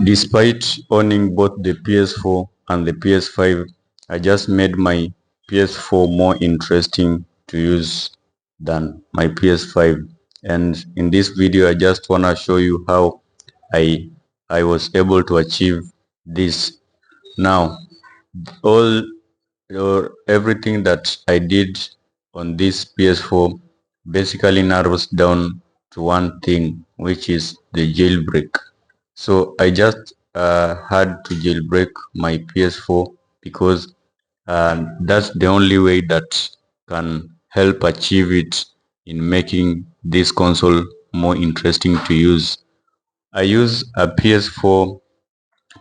Despite owning both the PS4 and the PS5, I just made my PS4 more interesting to use than my PS5. And in this video, I just want to show you how I I was able to achieve this. Now, all or everything that I did on this PS4 basically narrows down to one thing, which is the jailbreak. So I just had to jailbreak my PS4 because that's the only way that can help achieve it in making this console more interesting to use. I use a PS4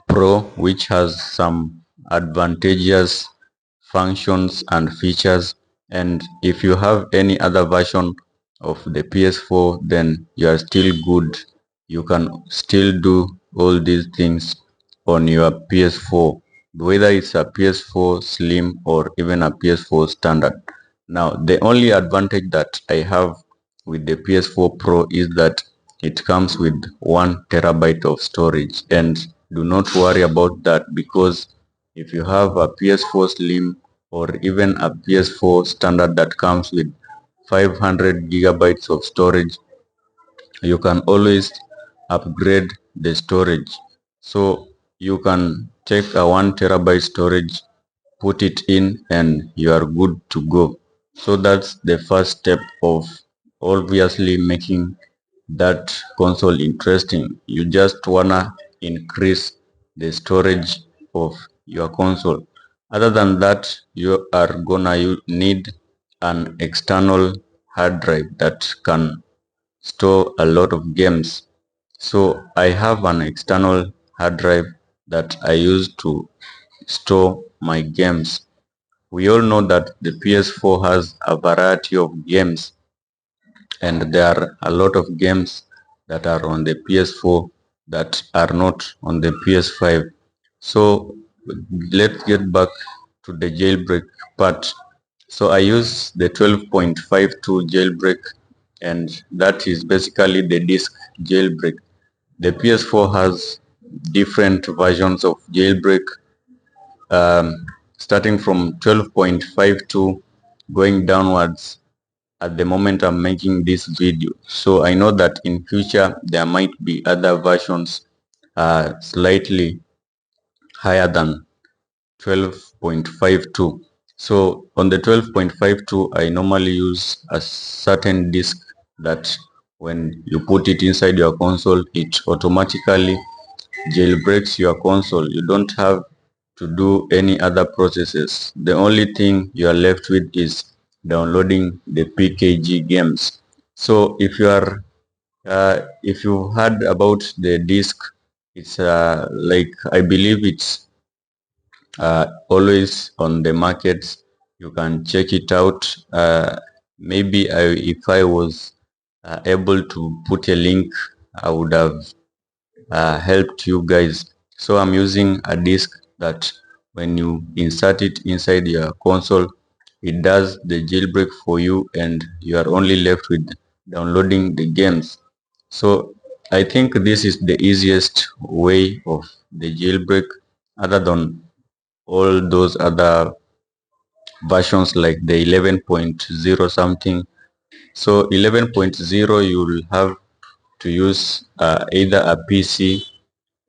Pro, which has some advantageous functions and features. And if you have any other version of the PS4, then you are still good. You can still do all these things on your PS4, whether it's a PS4 Slim or even a PS4 Standard. Now, the only advantage that I have with the PS4 Pro is that it comes with 1 terabyte of storage, and do not worry about that, because if you have a PS4 Slim or even a PS4 Standard that comes with 500 gigabytes of storage, you can always upgrade the storage. So you can take a 1 terabyte storage, put it in, and you are good to go. So that's the first step of obviously making that console interesting. You just wanna increase the storage of your console. Other than that, you are gonna need an external hard drive that can store a lot of games. So I have an external hard drive that I use to store my games. We all know that the PS4 has a variety of games, and there are a lot of games that are on the PS4 that are not on the PS5. So let's get back to the jailbreak part. So I use the 12.52 jailbreak, and that is basically the disk jailbreak. The PS4 has different versions of jailbreak, um, starting from 12.52 going downwards at the moment I'm making this video. So I know that in future there might be other versions slightly higher than 12.52. So on the 12.52, I normally use a certain disk that when you put it inside your console, it automatically jailbreaks your console. You don't have to do any other processes. The only thing you are left with is downloading the PKG games. So if you heard about the disk, it's like, I believe it's always on the markets. You can check it out. Maybe if I was able to put a link, I would have helped you guys. So I'm using a disk that when you insert it inside your console, it does the jailbreak for you, and you are only left with downloading the games. So I think this is the easiest way of the jailbreak, other than all those other versions like the 11.0 something. So 11.0, you will have to use either a PC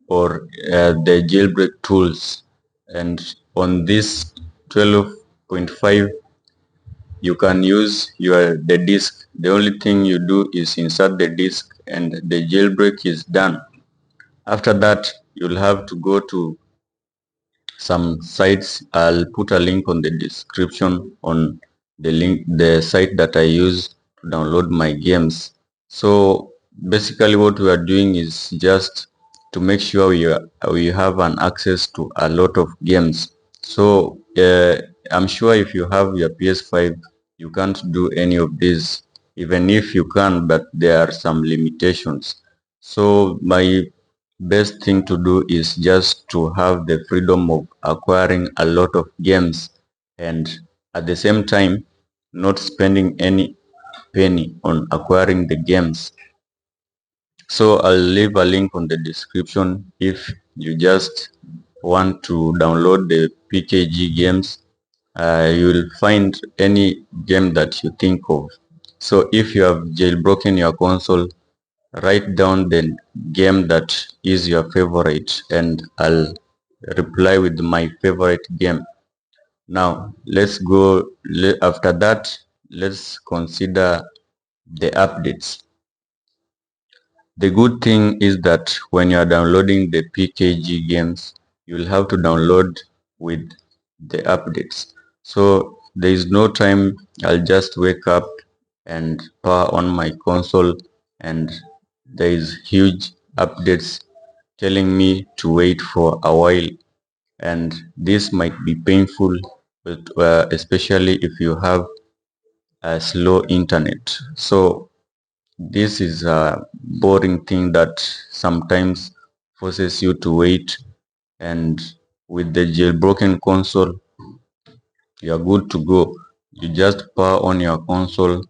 or the jailbreak tools. And on this 12.5, you can use the disk. The only thing you do is insert the disk and the jailbreak is done. After that, you'll have to go to some sites. I'll put a link on the description on the site that I use to download my games. So basically what we are doing is just to make sure we have an access to a lot of games. So I'm sure if you have your PS5, you can't do any of this, even if you can, but there are some limitations. So my best thing to do is just to have the freedom of acquiring a lot of games, and at the same time not spending any penny on acquiring the games. So I'll leave a link on the description if you just want to download the PKG games. You will find any game that you think of. So if you have jailbroken your console, write down the game that is your favorite and I'll reply with my favorite game. Now let's go, after that let's consider the updates. The good thing is that when you are downloading the PKG games, you will have to download with the updates. So there is no time I'll just wake up and power on my console and there is huge updates telling me to wait for a while, and this might be painful, but especially if you have a slow internet. So this is a boring thing that sometimes forces you to wait, and with the jailbroken console, you are good to go. You just power on your console,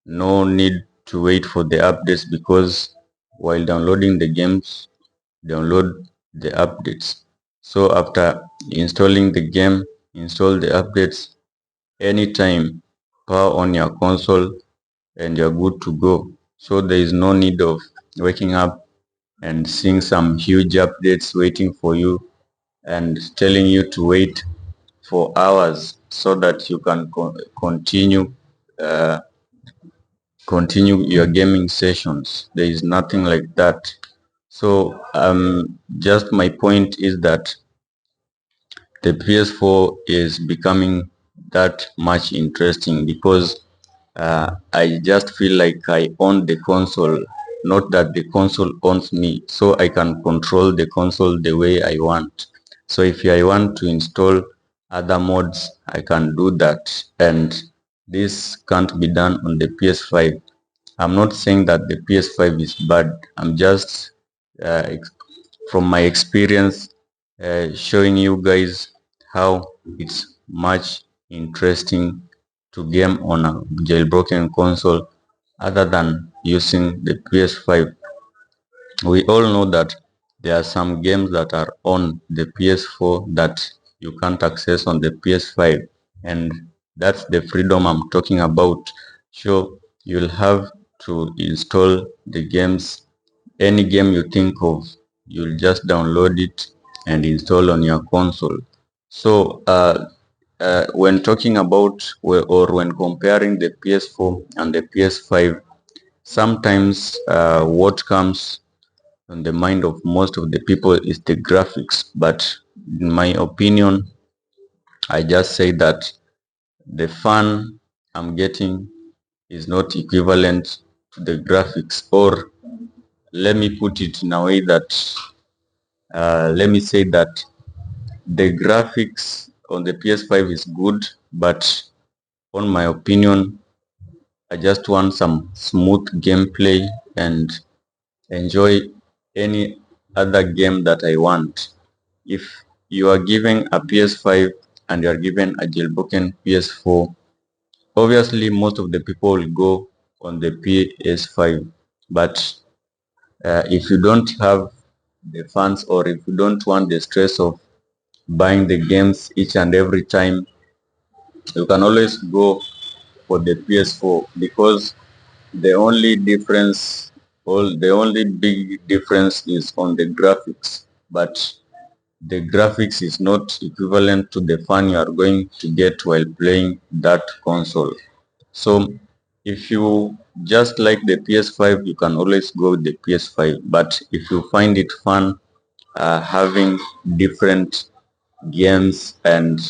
no need to wait for the updates because while downloading the games, download the updates. So after installing the game, install the updates anytime, power on your console and you're good to go. So there is no need of waking up and seeing some huge updates waiting for you and telling you to wait for hours so that you can uh, continue your gaming sessions. There is nothing like that. So just my point is that the PS4 is becoming that much interesting because I just feel like I own the console, not that the console owns me. So I can control the console the way I want. So if I want to install other mods, I can do that. And this can't be done on the PS5. I'm not saying that the PS5 is bad. I'm just uh, from my experience showing you guys how it's much interesting to game on a jailbroken console other than using the PS5. We all know that there are some games that are on the PS4 that you can't access on the PS5, and that's the freedom I'm talking about. So you'll have to install the games, any game you think of, you'll just download it and install on your console. So when talking about or when comparing the PS4 and the PS5, sometimes what comes on the mind of most of the people is the graphics. But in my opinion, I just say that the fun I'm getting is not equivalent to the graphics. Or let me put it in a way that let me say that the graphics on the PS5 is good, but on my opinion, I just want some smooth gameplay and enjoy any other game that I want. If you are given a PS5 and you are given a jailbroken PS4, obviously most of the people will go on the PS5. But if you don't have the funds, or if you don't want the stress of buying the games each and every time, you can always go for the PS4 because the only difference, the only big difference is on the graphics. But the graphics is not equivalent to the fun you are going to get while playing that console. So if you just like the PS5, you can always go with the PS5. But if you find it fun having different games and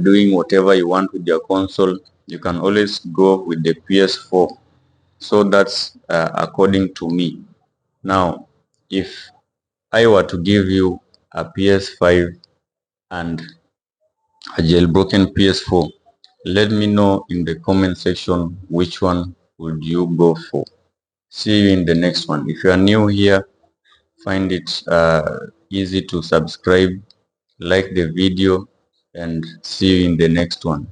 doing whatever you want with your console, you can always go with the PS4. So that's according to me. Now, if I were to give you a PS5 and a jailbroken PS4, let me know in the comment section which one would you go for. See you in the next one. If you are new here, find it easy to subscribe, like the video, and see you in the next one.